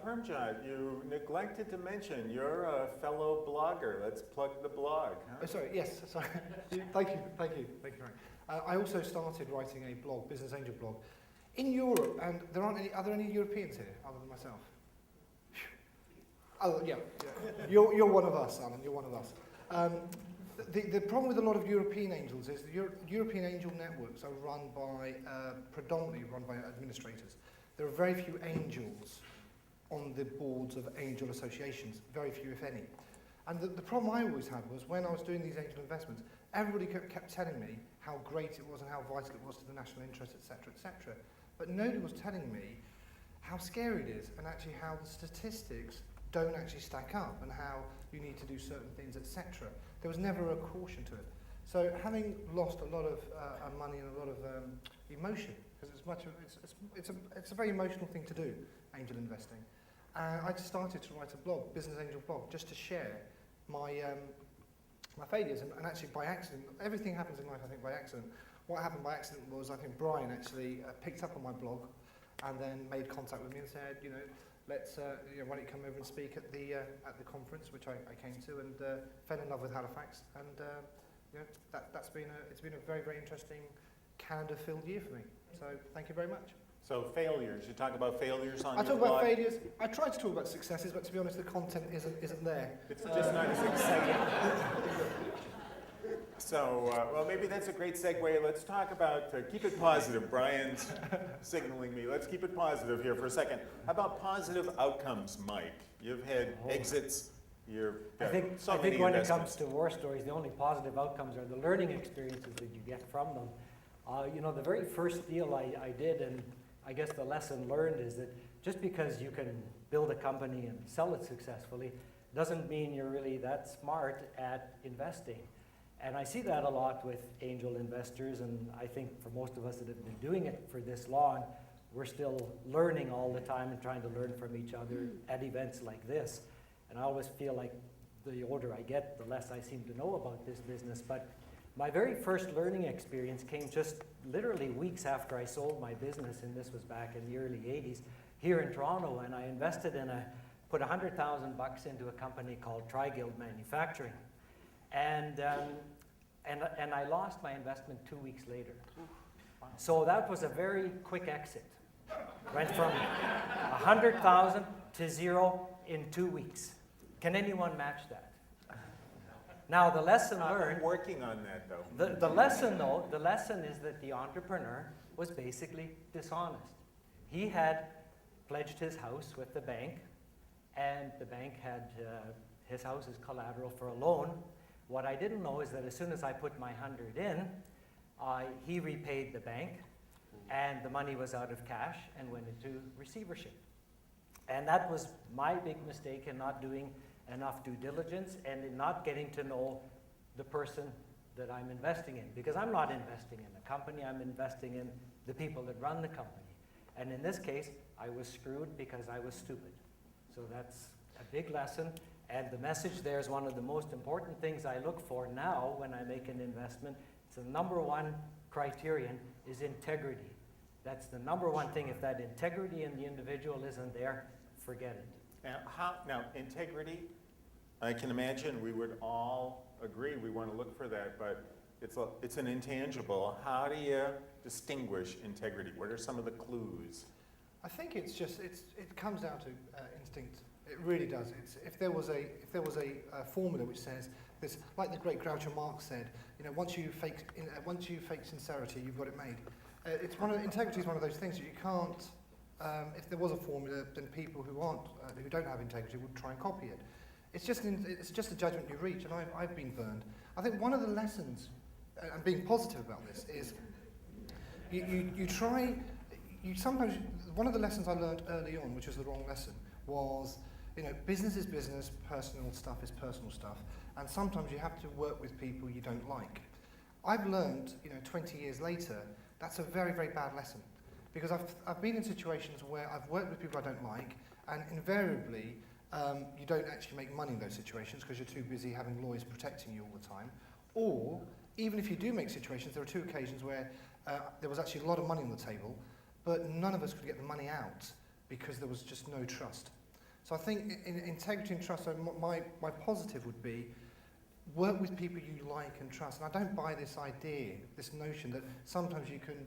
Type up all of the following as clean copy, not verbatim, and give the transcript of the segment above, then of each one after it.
Permjot, you neglected to mention you're a fellow blogger. Let's plug the blog. Huh? Oh, sorry, yes, sorry. Thank you, Frank. I also started writing a blog, Business Angel blog, in Europe, and are there any Europeans here other than myself? Oh, yeah. You're one of us, Alan, you're one of us. The problem with a lot of European angels is the European angel networks are predominantly run by administrators. There are very few angels on the boards of angel associations, very few if any. And the problem I always had was when I was doing these angel investments, everybody kept telling me how great it was and how vital it was to the national interest, etc., etc. But nobody was telling me how scary it is and actually how the statistics don't actually stack up and how you need to do certain things, etc. There was never a caution to it. So having lost a lot of money and a lot of emotion, because it's a very emotional thing to do, angel investing. I just started to write a blog, Business Angel blog, just to share my failures, and actually by accident. Everything happens in life, I think, by accident. What happened by accident was, I think Brian actually picked up on my blog and then made contact with me and said, let's, why don't you come over and speak at the conference, which I came to, and fell in love with Halifax, and it's been a very, very interesting Canada-filled year for me. So thank you very much. So failures, you talk about failures on I your talk blog? about failures. I try to talk about successes, but to be honest, the content isn't there. It's just not as exciting. So, well, maybe that's a great segue. Let's talk about, keep it positive. Brian's signaling me. Let's keep it positive here for a second. How about positive outcomes, Mike? You've had exits. I think when it comes to war stories, the only positive outcomes are the learning experiences that you get from them. The very first deal I did, and I guess the lesson learned is that just because you can build a company and sell it successfully doesn't mean you're really that smart at investing. And I see that a lot with angel investors, and I think for most of us that have been doing it for this long, we're still learning all the time and trying to learn from each other at events like this. And I always feel like the older I get, the less I seem to know about this business. But my very first learning experience came just literally weeks after I sold my business, and this was back in the early 80s here in Toronto, and I invested put $100,000 into a company called Tri-Guild Manufacturing. And I lost my investment 2 weeks later. So that was a very quick exit. Went from 100,000 to zero in 2 weeks. Can anyone match that? Now the lesson learned. I'm working on that though. The lesson is that the entrepreneur was basically dishonest. He had pledged his house with the bank, and the bank had his house as collateral for a loan. What I didn't know is that as soon as I put my 100 in, he repaid the bank, and the money was out of cash and went into receivership. And that was my big mistake in not doing enough due diligence and in not getting to know the person that I'm investing in. Because I'm not investing in the company, I'm investing in the people that run the company. And in this case, I was screwed because I was stupid. So that's a big lesson. And the message there is one of the most important things I look for now when I make an investment. It's the number one criterion is integrity. That's the number one thing. If that integrity in the individual isn't there, forget it. Now, integrity, I can imagine we would all agree we want to look for that, but it's an intangible. How do you distinguish integrity? What are some of the clues? I think it comes down to instinct. It really does. If there was a formula which says this, like the great Groucho Marx said, once you fake sincerity, you've got it made. Integrity is one of those things that you can't. If there was a formula, then people who don't have integrity would try and copy it. It's just a judgment you reach, and I've been burned. I think one of the lessons, and being positive about this, is sometimes one of the lessons I learned early on, which was the wrong lesson, was business is business, personal stuff is personal stuff, and sometimes you have to work with people you don't like. I've learned, 20 years later, that's a very, very bad lesson. Because I've been in situations where I've worked with people I don't like, and invariably you don't actually make money in those situations because you're too busy having lawyers protecting you all the time. Or, even if you do make situations, there are two occasions where there was actually a lot of money on the table, but none of us could get the money out because there was just no trust. So I think in integrity and trust, so my positive would be work with people you like and trust. And I don't buy this idea, this notion that sometimes you can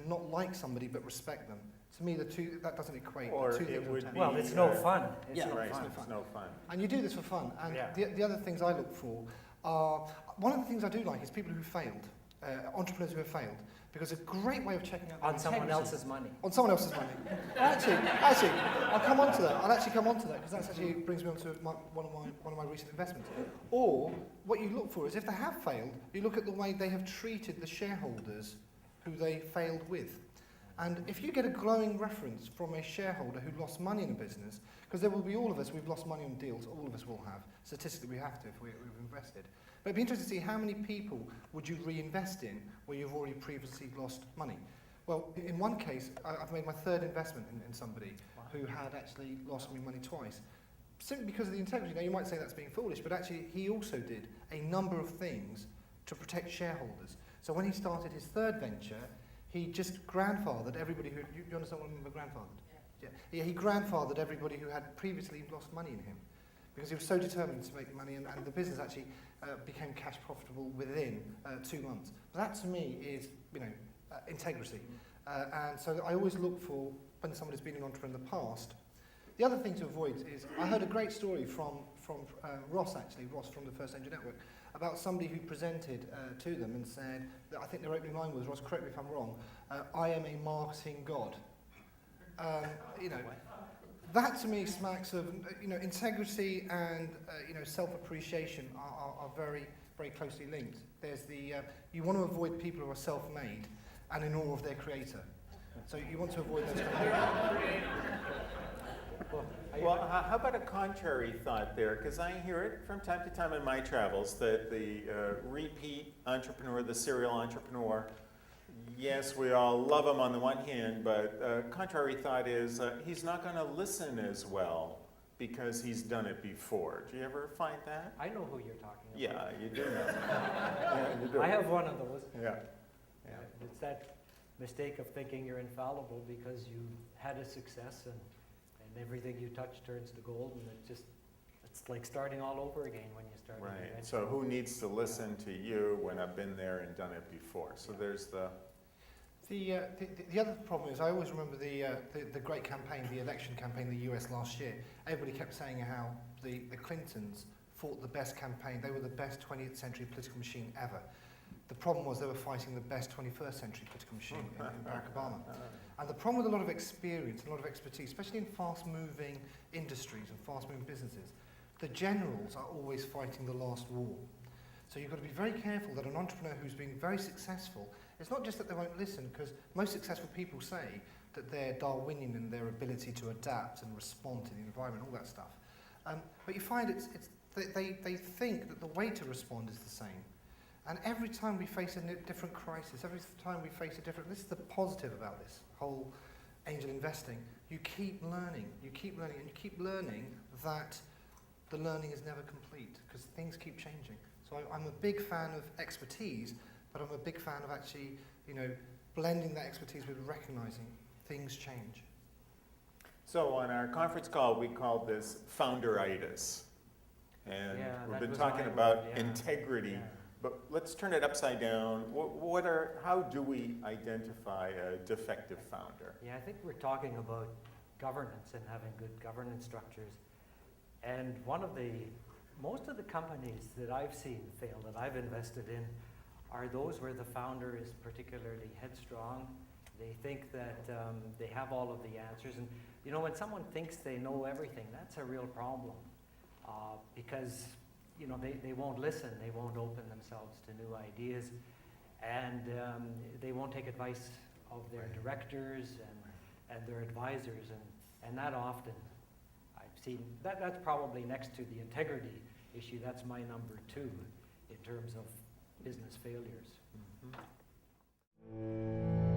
not like somebody but respect them. To me, that doesn't equate. Or the two it things would don't be, Well, it's no fun. Yeah, no right, fun. it's no fun. And you do this for fun. And Yeah. the other things I look for are, one of the things I do like is people who failed, entrepreneurs who have failed, because a great way of checking out their On someone integrity- else's money. On someone else's money. Actually, I'll come on to that. I'll actually come on to that because that actually brings me on to one of my recent investments. Or what you look for is if they have failed, you look at the way they have treated the shareholders who they failed with. And if you get a glowing reference from a shareholder who lost money in a business, because there will be all of us, we've lost money on deals, all of us will have. Statistically, we have to if we've invested. But it'd be interesting to see how many people would you reinvest in where you've already previously lost money. Well, in one case, I've made my third investment in somebody who had actually lost me money twice. Simply because of the integrity. Now, you might say that's being foolish, but actually he also did a number of things to protect shareholders. So when he started his third venture, he just grandfathered everybody who, you understand what I mean by grandfathered? Yeah, he grandfathered everybody who had previously lost money in him because he was so determined to make money, and the business actually became cash profitable within 2 months. But that to me is, integrity. And so I always look for, when somebody's been an entrepreneur in the past, the other thing to avoid is, I heard a great story from Ross from the First Angel Network, about somebody who presented to them and said, that I think their opening line was, Ross, correct me if I'm wrong, I am a marketing god. That to me smacks of, integrity and, self-appreciation are very, very closely linked. There's you want to avoid people who are self-made and in awe of their creator. So you want to avoid those kind of Well, how about a contrary thought there? Because I hear it from time to time in my travels that the repeat entrepreneur, the serial entrepreneur, yes, we all love him on the one hand, but contrary thought is he's not going to listen as well because he's done it before. Do you ever find that? I know who you're talking about. Yeah, you do know. Yeah, you do. I have one of those. Yeah. It's that mistake of thinking you're infallible because you had a success and everything you touch turns to gold, and it's like starting all over again when you start. Right. So who needs to listen to you when I've been there and done it before? So there's the other problem is I always remember the great campaign, the election campaign in the US last year. Everybody kept saying how the Clintons fought the best campaign. They were the best 20th century political machine ever. The problem was they were fighting the best 21st century political machine in Barack Obama. And the problem with a lot of experience, a lot of expertise, especially in fast-moving industries and fast-moving businesses, the generals are always fighting the last war. So you've got to be very careful that an entrepreneur who's been very successful, it's not just that they won't listen, because most successful people say that they're Darwinian in their ability to adapt and respond to the environment, all that stuff. But you find they think that the way to respond is the same. And every time we face a different crisis, every time we face this is the positive about this whole angel investing, you keep learning, and you keep learning that the learning is never complete, because things keep changing. So I'm a big fan of expertise, but I'm a big fan of actually, blending that expertise with recognizing things change. So on our conference call, we called this founderitis. And we've been talking about integrity. Yeah. But let's turn it upside down. How do we identify a defective founder? Yeah, I think we're talking about governance and having good governance structures. And most of the companies that I've seen fail, that I've invested in, are those where the founder is particularly headstrong. They think that they have all of the answers. And, when someone thinks they know everything, that's a real problem because they won't listen, they won't open themselves to new ideas, and they won't take advice of their directors and their advisors, and that often I've seen, that's probably next to the integrity issue, that's my number 2 in terms of business failures. Mm-hmm.